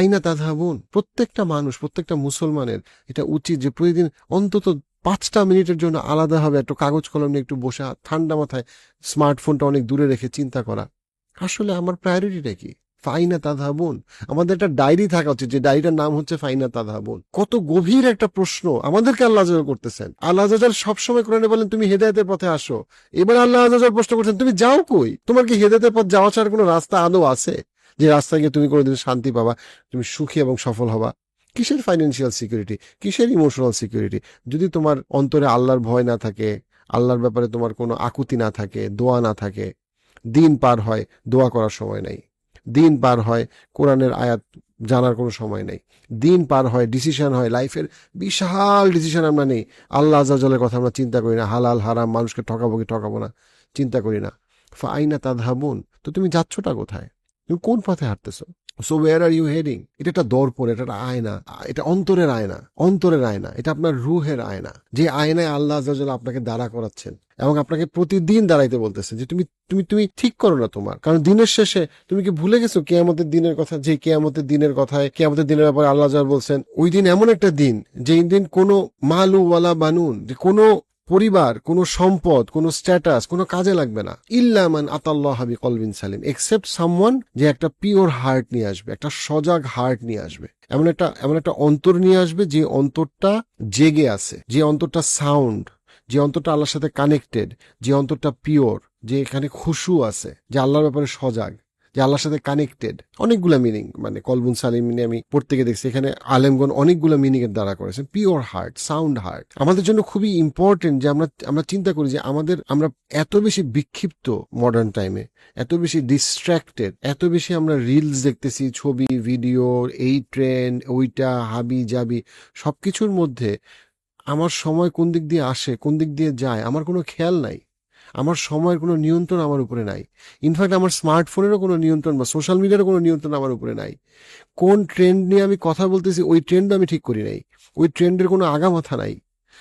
আইনা তাযহাবুন। প্রত্যেকটা মানুষ, প্রত্যেকটা মুসলমানের এটা উচিত যে প্রতিদিন অন্তত 5টা মিনিটের জন্য আলাদাভাবে একটু কাগজ কলম নিয়ে একটু বসে ঠান্ডা মাথায় স্মার্টফোনটা অনেক দূরে রেখে চিন্তা করা, আসলে আমার প্রায়োরিটিটা কি? ফাইনা তাযহাবুন। আমাদের একটা ডায়েরি থাকা উচিত, যে ডায়েরিটার নাম হচ্ছে ফাইনা তাযহাবুন। কত গভীর একটা প্রশ্ন আমাদেরকে আল্লাহ আযজা ওয়াজাল করতেছেন। আল্লাহ আযজা ওয়াজাল সবসময় কোরআনে বলেন তুমি হেদায়েতের পথে আসো। এবার আল্লাহ আযজা ওয়াজাল প্রশ্ন করছেন তুমি যাও কই? তোমার কি হেদায়েতের পথ যাওয়া ছাড়া কোনো রাস্তা আদৌ আছে, যে রাস্তায় গিয়ে তুমি কোনোদিন শান্তি পাবা, তুমি সুখী এবং সফল হবা? কিসের ফাইন্যান্সিয়াল সিকিউরিটি, কিসের ইমোশনাল সিকিউরিটি, যদি তোমার অন্তরে আল্লাহর ভয় না থাকে, আল্লাহর ব্যাপারে তোমার কোনো আকুতি না থাকে, দোয়া না থাকে? দিন পার হয়, দোয়া করার সময় নাই। দিন পার হয়, কোরআনের আয়াত জানার কোনো সময় নেই। দিন পার হয়, ডিসিশন হয়, লাইফের বিশাল ডিসিশন আমরা নেই, আল্লাহ আযজা ওয়াজালের কথা আমরা চিন্তা করি না। হালাল হারাম, মানুষকে ঠকাবো কি ঠকাবো না, চিন্তা করি না। ফাইনা তাযহাবুন। তো তুমি যাচ্ছটা কোথায়? তুমি কোন পথে হাঁটতেছো? So where are you heading? এটা একটা দর্পণ, এটা একটা আয়না, এটা অন্তরের আয়না, অন্তরের আয়না, এটা আপনার রুহের আয়না, যে আয়নায় আল্লাহ আযজা ওয়াজাল আপনাকে দাঁড়া করাচ্ছেন এবং আপনাকে প্রতিদিন দাঁড়াইতে বলতেছে যে তুমি তুমি তুমি ঠিক করো না তোমার। কারণ দিনের শেষে তুমি কি ভুলে গেছো কিয়ামতের দিনের কথা? যে কিয়ামতের দিনের কথায়, কিয়ামতের দিনের ব্যাপারে আল্লাহ আযজা ওয়াজাল বলছেন ওই দিন এমন একটা দিন, যেই দিন কোনো মালু ওয়ালা বানুন, যে কোনো পরিবার, কোনো সম্পদ, কোনো স্ট্যাটাস কোনো কাজে লাগবে না। ইল্লা মান আতাল্লাহ বিকলবিন সালিম, এক্সেপ্ট সামওয়ান যে একটা পিওর হার্ট নিয়ে আসবে, একটা সজাগ হার্ট নিয়ে আসবে, এমন একটা অন্তর নিয়ে আসবে যে অন্তরটা জেগে আছে, যে অন্তরটা সাউন্ড, যে অন্তরটা আল্লাহর সাথে কানেক্টেড, যে অন্তরটা পিওর, যে এখানে খুশু আছে, যে আল্লাহর ব্যাপারে সজাগ, যে আল্লাহর সাথে কানেক্টেড। অনেকগুলা মিনিং, মানে কলবুন সালিম মিনে আমি পড়তে গিয়ে দেখছি এখানে আলেমগণ অনেকগুলো মিনিং এর দ্বারা করেছেন। পিওর হার্ট, সাউন্ড হার্ট আমাদের জন্য খুবই ইম্পর্টেন্ট। যে আমরা চিন্তা করি যে আমরা এত বেশি বিক্ষিপ্ত মডার্ন টাইমে, এত বেশি ডিস্ট্র্যাক্টেড, এত বেশি আমরা রিলস দেখতেছি, ছবি ভিডিও, এই ট্রেন্ড ওইটা, হাবি জাবি, সবকিছুর মধ্যে আমার সময় কোন দিক দিয়ে আসে, কোন দিক দিয়ে যায়, আমার কোনো খেয়াল নাই। আমার সময়ের কোনো নিয়ন্ত্রণ আমার উপরে নাই। ইনফ্যাক্ট আমার স্মার্টফোনেরও কোনো নিয়ন্ত্রণ বা সোশ্যাল মিডিয়ারও কোনো নিয়ন্ত্রণ আমার উপরে নাই। কোন ট্রেন্ড নিয়ে আমি কথা বলতেছি ওই ট্রেন্ডও আমি ঠিক করি নাই, ওই ট্রেন্ডের কোনো আগামাথা নাই।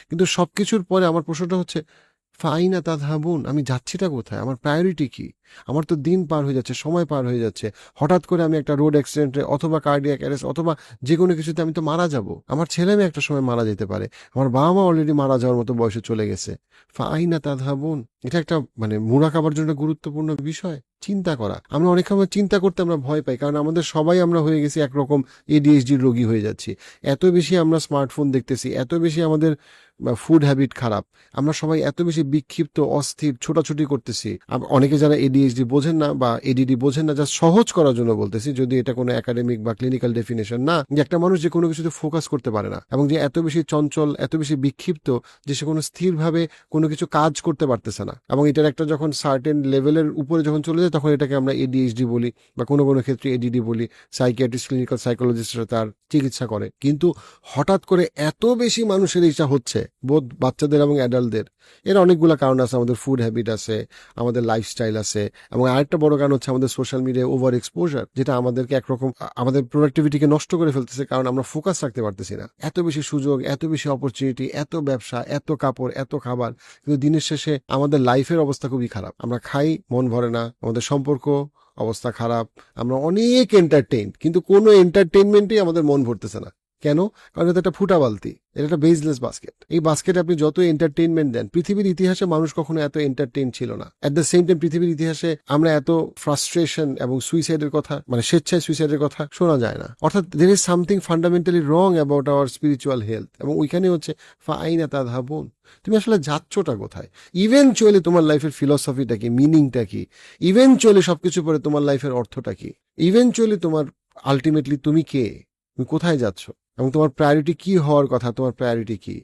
কিন্তু সবকিছুর পরে আমার প্রশ্নটা হচ্ছে ফাইনা তাযহাবুন, আমি যাচ্ছিটা কোথায়? আমার প্রায়োরিটি কি? আমার তো দিন পার হয়ে যাচ্ছে, সময় পার হয়ে যাচ্ছে, হঠাৎ করে আমি একটা রোড অ্যাক্সিডেন্টে অথবা কার্ডিয়াক অ্যারেস্ট অথবা যে কোনো কিছুতে আমি তো মারা যাব। আমার ছেলে মেয়ে একটা সময় মারা যেতে পারে, আমার বাবা মা অলরেডি মারা যাওয়ার মতো বয়সে চলে গেছে। ফাইনা তাযহাবুন, এটা একটা মানে মুরাকাবার জন্য গুরুত্বপূর্ণ বিষয়। চিন্তা করা, আমরা অনেক সময় চিন্তা করতে আমরা ভয় পাই, কারণ আমাদের সবাই আমরা হয়ে গেছি একরকম এডিএইচডির রোগী হয়ে যাচ্ছি। এত বেশি আমরা স্মার্টফোন দেখতেছি, এত বেশি আমাদের ফুড হ্যাবিট খারাপ, আমরা সবাই এত বেশি বিক্ষিপ্ত, অস্থির, ছোটাছুটি করতেছি। অনেকে যারা এডিএইচডি বোঝেন না বা এডিডি বোঝেন না, যা সহজ করার জন্য বলতেছি, যদি এটা কোনো একাডেমিক বা ক্লিনিক্যাল ডেফিনেশন না, যে একটা মানুষ যে কোনো কিছুতে ফোকাস করতে পারে না এবং যে এত বেশি চঞ্চল, এত বেশি বিক্ষিপ্ত যে সে কোনো স্থিরভাবে কোনো কিছু কাজ করতে পারতেছে না। এবং এটার একটা যখন সার্টেন লেভেলের উপরে যখন চলে যায়, তখন এটাকে আমরা এডিএইচডি বলি বা কোনো কোনো ক্ষেত্রে এডিডি বলি। সাইকিয়াট্রিস্ট, ক্লিনিক্যাল সাইকোলজিস্টরা তার চিকিৎসা করে। কিন্তু হঠাৎ করে এত বেশি মানুষের ইচ্ছা হচ্ছে, বোধ বাচ্চাদের এবং অ্যাডাল্টদের, এর অনেকগুলো কারণ আছে। আমাদের ফুড হ্যাবিট আছে, আমাদের লাইফস্টাইল আছে, এবং আরেকটা বড় কারণ হচ্ছে আমাদের সোশ্যাল মিডিয়া ওভার এক্সপোজার, যেটা আমাদেরকে একরকম আমাদের প্রোডাক্টিভিটিকে নষ্ট করে ফেলতেছে, কারণ আমরা ফোকাস রাখতে পারতেছি না। এত বেশি সুযোগ, এত বেশি অপরচুনিটি, এত ব্যবসা, এত কাপড়, এত খাবার, কিন্তু দিনের শেষে আমাদের লাইফের অবস্থা খুবই খারাপ। আমরা খাই, মন ভরে না, আমাদের সম্পর্ক অবস্থা খারাপ, আমরা অনেক এন্টারটেইন, কিন্তু কোনো এন্টারটেইনমেন্টই আমাদের মন ভরতেছে না। কেন? কারণ এটা একটা ফুটা বালতি, এটা একটা বেজলেস বাস্কেট। এই বাস্কেটে আপনি যত এন্টারটেইনমেন্ট দেন, পৃথিবীর ইতিহাসে মানুষ কখনো এত এন্টারটেইন ছিল না। এট দ্য সেম টাইম পৃথিবীর ইতিহাসে আমরা এত ফ্রাস্ট্রেশন এবং সুইসাইডের কথা, মানে স্বেচ্ছায় সুইসাইডের কথা শোনা যায় না। অর্থাৎ there is something fundamentally wrong about our spiritual health. এবং ওইখানে হচ্ছে ফাইনা তাযহাবুন, তুমি আসলে যাচ্ছটা কোথায়? ইভেনচুয়ালি তোমার লাইফের ফিলসফিটা কি, মিনিংটা কি? ইভেনচুয়ালি সবকিছু পরে তোমার লাইফের অর্থটা কি? ইভেনচুয়ালি তোমার আলটিমেটলি তুমি কে? তুমি কোথায় যাচ্ছ? এবং তোমার প্রায়োরিটি কি হওয়ার কথা? তোমার প্রায়োরিটি কি?